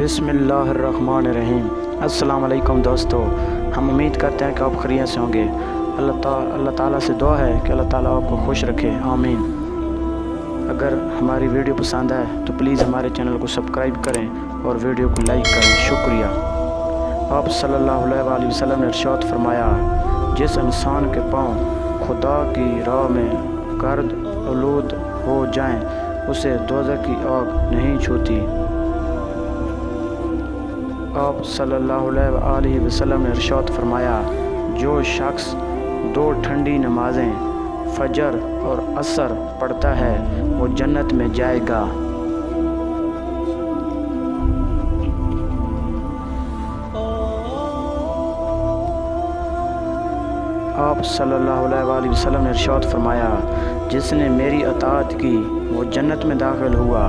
बिस्मिल्लाहिर्रहमानिर्रहीम। अस्सलाम वालेकुम दोस्तों, हम उम्मीद करते हैं कि आप खैरियत से होंगे। अल्लाह ताला से दुआ है कि अल्लाह ताला आपको खुश रखे, आमीन। अगर हमारी वीडियो पसंद है तो प्लीज़ हमारे चैनल को सब्सक्राइब करें और वीडियो को लाइक करें, शुक्रिया। आप सल्लल्लाहु अलैहि वसल्लम ने इरशाद फरमाया, जिस इंसान के पाँव खुदा की राह में गर्द आलूद हो जाएं, उसे दोज़ख की आग नहीं छूती। आप सल्लल्लाहु अलैहि वसल्लम ने इरशाद फरमाया, जो शख्स 2 ठंडी नमाज़ें फजर और असर पढ़ता है वो जन्नत में जाएगा। आप सल्लल्लाहु अलैहि वसल्लम ने इरशाद फरमाया, जिसने मेरी अताअत की वो जन्नत में दाखिल हुआ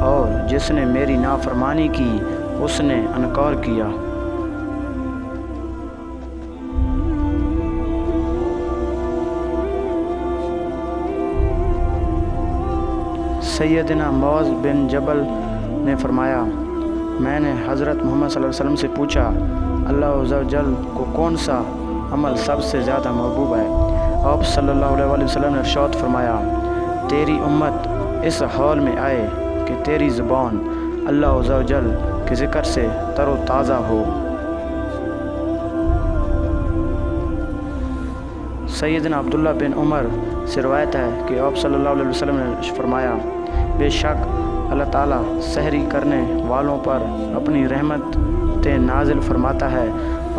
और जिसने मेरी नाफरमानी की उसने इनकार किया। सैयदना मुआज़ बिन जबल ने फरमाया, मैंने हज़रत मोहम्मद सल्लल्लाहु अलैहि वसल्लम से पूछा, अल्लाह अज़्ज़ा व जल को कौन सा अमल सबसे ज़्यादा महबूब है? आप सल्लल्लाहु अलैहि वसल्लम ने इरशाद फरमाया, तेरी उम्मत इस हाल में आए कि तेरी ज़ुबान अल्लाह अज़्ज़ा व जल के ज़िक्र से तरोताज़ा हो। सैयदना अब्दुल्ला बिन उमर से रवायत है कि आप सल्लल्लाहु अलैहि वसल्लम ने फरमाया, बेशक अल्लाह ताला सहरी करने वालों पर अपनी रहमतें नाजिल फरमाता है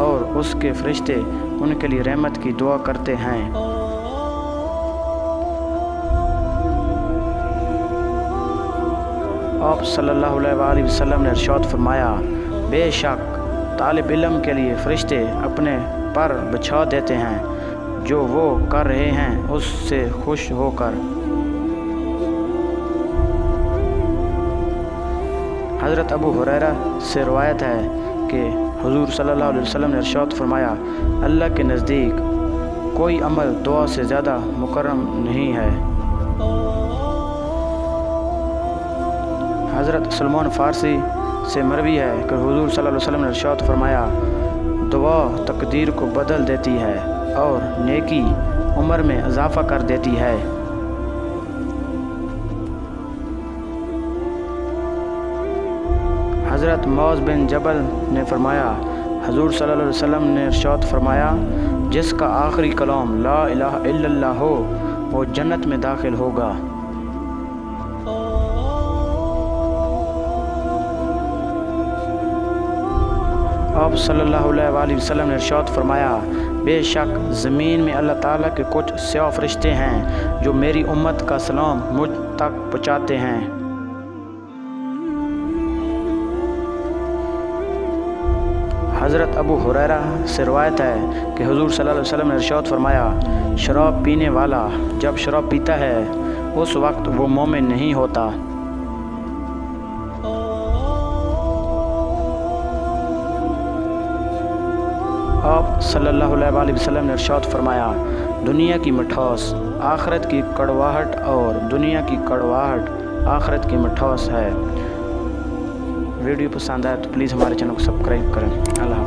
और उसके फरिश्ते उनके लिए रहमत की दुआ करते हैं। आप सल्लल्लाहु अलैहि वसल्लम ने इरशाद फरमाया, बेशक तालिब इल्म के लिए फरिश्ते अपने पर बिछा देते हैं जो वो कर रहे हैं उससे खुश होकर। हज़रत अबू हुरैरा से रवायत है कि हुज़ूर सल्लल्लाहु अलैहि वसल्लम ने इरशाद फरमाया, अल्लाह के नज़दीक कोई अमल दुआ से ज़्यादा मुकर्रम नहीं है। हज़रत सलमान फ़ारसी से मरवी है कि हुज़ूर सल्लल्लाहु अलैहि वसल्लम ने इरशाद फरमाया, दुआ तकदीर को बदल देती है और नेकी उम्र में इजाफ़ा कर देती है। हज़रत मुआज़ बिन जबल ने फरमाया, हुज़ूर सल्लल्लाहु अलैहि वसल्लम ने इरशाद फरमाया, जिसका आखिरी कलाम ला इलाहा इल्लल्लाह हो वो जन्नत में दाखिल होगा। आप सल्लल्लाहु अलैहि वसल्लम ने इरशाद फरमाया, बेशक ज़मीन में अल्लाह ताला के कुछ स्याह फरिश्ते हैं जो मेरी उम्मत का सलाम मुझ तक पहुँचाते हैं। हज़रत अबू हुरैरा से रवायत है कि हुज़ूर सल्लल्लाहु अलैहि वसल्लम ने इरशाद फरमाया, शराब पीने वाला जब शराब पीता है उस वक्त वो मोमिन नहीं होता। आप सल्लल्लाहु अलैहि वसल्लम ने इरशाद फरमाया, दुनिया की मिठास आखिरत की कड़वाहट और दुनिया की कड़वाहट आखिरत की मिठास है। वीडियो पसंद आए तो प्लीज़ हमारे चैनल को सब्सक्राइब करें। अल्लाह।